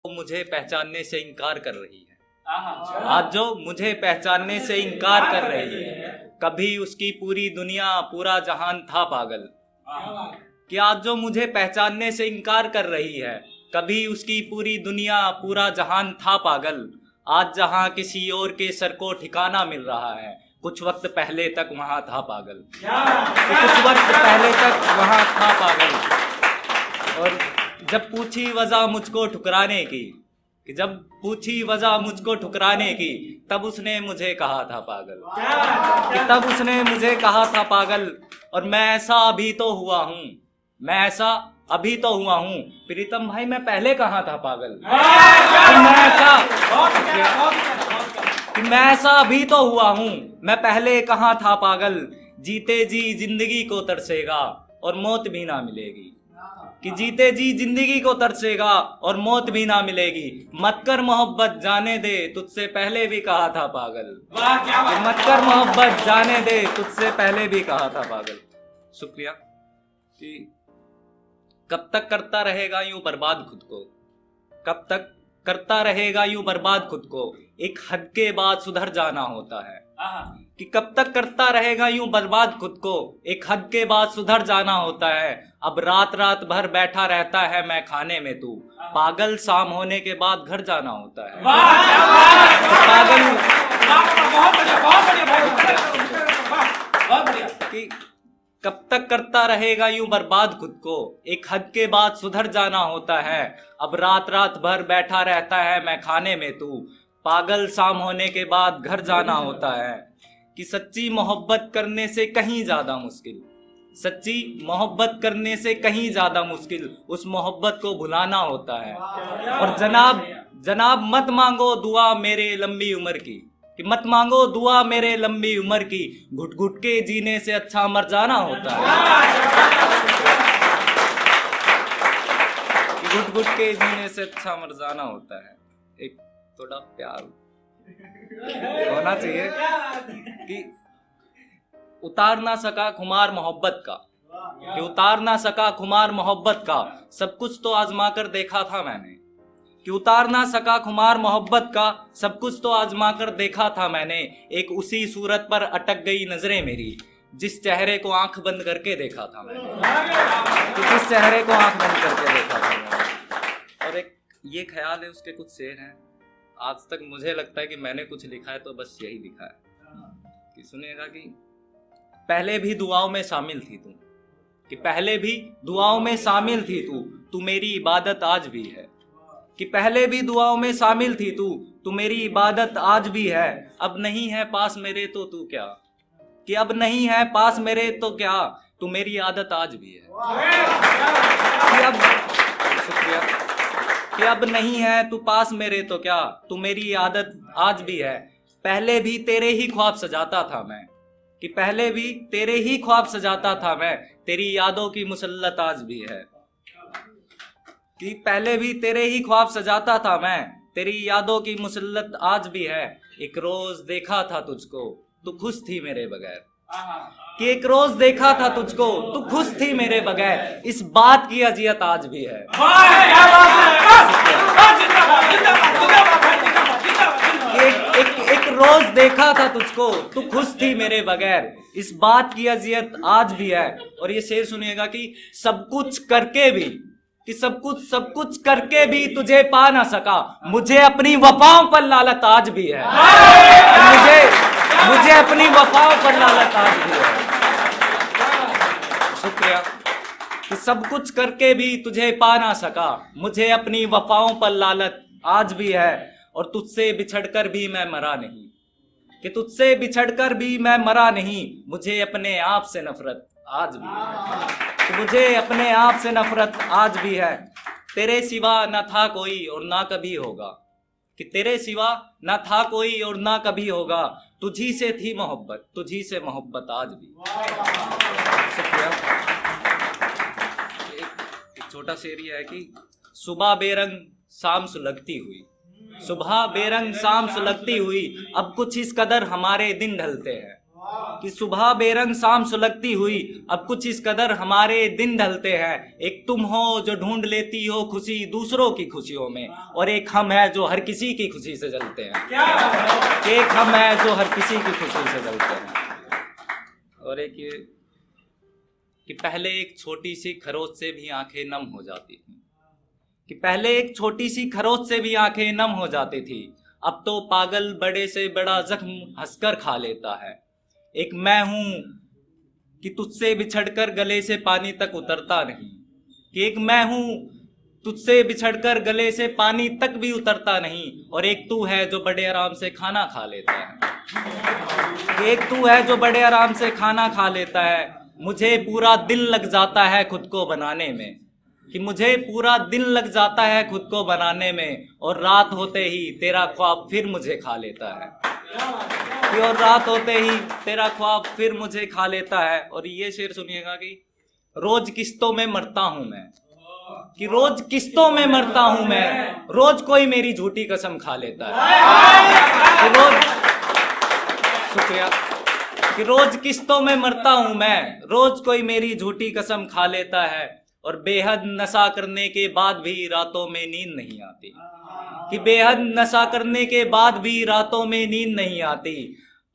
मुझे पहचानने से इनकार कर रही है। आज जो मुझे पहचानने से इनकार कर रही है, कभी उसकी पूरी दुनिया पूरा जहान था पागल। कि आज जो मुझे पहचानने से इनकार कर रही है, कभी उसकी पूरी दुनिया पूरा जहान था पागल। आज जहां किसी और के सर को ठिकाना मिल रहा है, कुछ वक्त पहले तक वहां था पागल। तो कुछ वक्त पहले तक वहां था पागल। और जब पूछी वजह मुझको ठुकराने की, कि जब पूछी वजह मुझको ठुकराने की, तब उसने मुझे कहा था पागल। कि तब उसने मुझे कहा था पागल। और मैं ऐसा अभी तो हुआ हूँ, मैं ऐसा अभी तो हुआ हूँ। प्रीतम भाई, मैं पहले कहाँ था पागल? कि मैं ऐसा अभी तो हुआ हूँ, मैं पहले कहाँ था पागल। जीते जी जिंदगी को तरसेगा और मौत भी ना मिलेगी। कि जीते जी जिंदगी को तरसेगा और मौत भी ना मिलेगी। मत कर मोहब्बत जाने दे, तुझसे पहले भी कहा था पागल। कि मत कर मोहब्बत जाने दे, तुझसे पहले भी कहा था पागल। शुक्रिया। कि कब तक करता रहेगा यूं बर्बाद खुद को, कब तक करता रहेगा यूं बर्बाद खुद को। एक हद के बाद सुधर जाना होता है। कि कब तक करता रहेगा यूं बर्बाद खुद को, एक हद के बाद सुधर जाना होता है। अब रात रात भर बैठा रहता है मैं खाने में तू, पागल शाम होने के बाद घर जाना होता है। पागल कि कब तक करता रहेगा यूं बर्बाद खुद को, एक हद के बाद सुधर जाना होता है। अब रात रात भर बैठा रहता है मैं खाने में तू, पागल शाम होने के बाद घर जाना होता है। कि सच्ची मोहब्बत करने से कहीं ज्यादा मुश्किल, सच्ची मोहब्बत करने से कहीं ज्यादा मुश्किल उस मोहब्बत को भुलाना होता है। और जनाब मत मांगो दुआ मेरे लंबी उम्र की, कि मत मांगो दुआ मेरे लंबी उम्र की, घुट घुट के जीने से अच्छा मर जाना होता है। घुट घुट के जीने से अच्छा मर जाना होता है। एक थोड़ा प्यार होना चाहिए। कि उतार ना सका खुमार मोहब्बत का, कि उतार ना सका खुमार मोहब्बत का, सब कुछ तो आजमा कर देखा था मैंने। कि उतार ना सका खुमार मोहब्बत का, सब कुछ तो आजमा कर देखा था मैंने। एक उसी सूरत पर अटक गई नजरें मेरी, जिस चेहरे को आंख बंद करके देखा था मैंने। कि जिस चेहरे को आंख बंद करके देखा था मैंने। और एक ये ख्याल है, उसके कुछ शेर हैं। आज तक मुझे लगता है कि मैंने कुछ लिखा है तो बस यही लिखा है। कि सुनिएगा कि पहले भी दुआओं में शामिल थी तू, कि पहले भी दुआओं में शामिल थी तू, तू मेरी इबादत आज भी है। कि पहले भी दुआओं में शामिल थी तू, तू मेरी इबादत आज भी है। अब नहीं है पास मेरे तो तू क्या, कि अब नहीं है पास मेरे तो क्या, तू मेरी आदत आज भी है। कि अब शुक्रिया। कि अब नहीं है तू पास मेरे तो क्या, तू मेरी आदत आज भी है। पहले भी तेरे ही ख्वाब सजाता था मैं, कि पहले भी तेरे ही ख्वाब सजाता था मैं, तेरी यादों की मुसल्लत आज भी है। कि पहले भी तेरे ही ख्वाब सजाता था मैं, तेरी यादों की मुसल्लत आज भी है। एक रोज देखा था तुझको, तू खुश थी मेरे बगैर। कि एक रोज देखा था तुझको, तू खुश थी मेरे बगैर, इस बात की अजियत आज भी है। एक रोज देखा था तुझको, तू खुश थी मेरे बगैर, इस बात की अजियत आज भी है। और ये शेर सुनिएगा कि सब कुछ करके भी, कि सब कुछ करके भी तुझे पा ना सका, मुझे अपनी वफाओं पर लालत आज भी है। मुझे अपनी वफाओं पर लालत आज भी है। शुक्रिया। कि सब कुछ करके भी तुझे पा ना सका, मुझे अपनी वफाओं पर लालत आज भी है। और तुझसे बिछड़कर भी मैं मरा नहीं, कि तुझसे बिछड़कर भी मैं मरा नहीं, मुझे अपने आप से नफरत आज भी है। कि मुझे अपने आप से नफरत आज भी है। तेरे सिवा न था कोई और ना कभी होगा, कि तेरे सिवा न था कोई और ना कभी होगा, तुझी से थी मोहब्बत, तुझी से मोहब्बत आज भी। शुक्रिया। एक छोटा शेर ये है कि सुबह बेरंग शाम सुलगती हुई, सुबह बेरंग शाम सुलगती हुई, अब कुछ इस कदर हमारे दिन ढलते हैं। कि सुबह बेरंग शाम सुलगती हुई, अब कुछ इस कदर हमारे दिन ढलते हैं। एक तुम हो जो ढूंढ लेती हो खुशी दूसरों की खुशियों में, और एक हम है जो हर किसी की खुशी से जलते हैं। एक हम है जो हर किसी की खुशी से जलते हैं। और एक ये कि पहले एक छोटी सी खरोच से भी आंखें नम हो जाती थी, कि पहले एक छोटी सी खरोच से भी आंखें नम हो जाती थी, अब तो पागल बड़े से बड़ा जख्म हंसकर खा लेता है। एक मैं हूं कि तुझसे बिछड़कर गले से पानी तक उतरता नहीं, कि एक मैं हूं तुझसे बिछड़कर गले से पानी तक भी उतरता नहीं, और एक तू है जो बड़े आराम से खाना खा लेता है। एक तू है जो बड़े आराम से खाना खा लेता है। मुझे पूरा दिल लग जाता है खुद को बनाने में, कि मुझे पूरा दिन लग जाता है खुद को बनाने में, और रात होते ही तेरा ख्वाब फिर मुझे खा लेता है। कि और रात होते ही तेरा ख्वाब फिर मुझे खा लेता है। और ये शेर सुनिएगा कि रोज किस्तों में मरता हूं मैं, कि रोज किस्तों में मरता हूं मैं, रोज कोई मेरी झूठी कसम खा लेता है। कि रोज, शुक्रिया, कि रोज किस्तों में मरता हूं मैं, रोज कोई मेरी झूठी कसम खा लेता है, और बेहद नशा करने के बाद भी रातों में नींद नहीं आती, कि बेहद नशा करने के बाद भी रातों में नींद नहीं आती।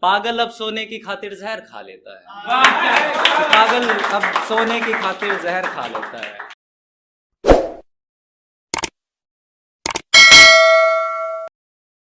पागल अब सोने की खातिर जहर खा लेता है, पागल अब सोने की खातिर जहर खा लेता है।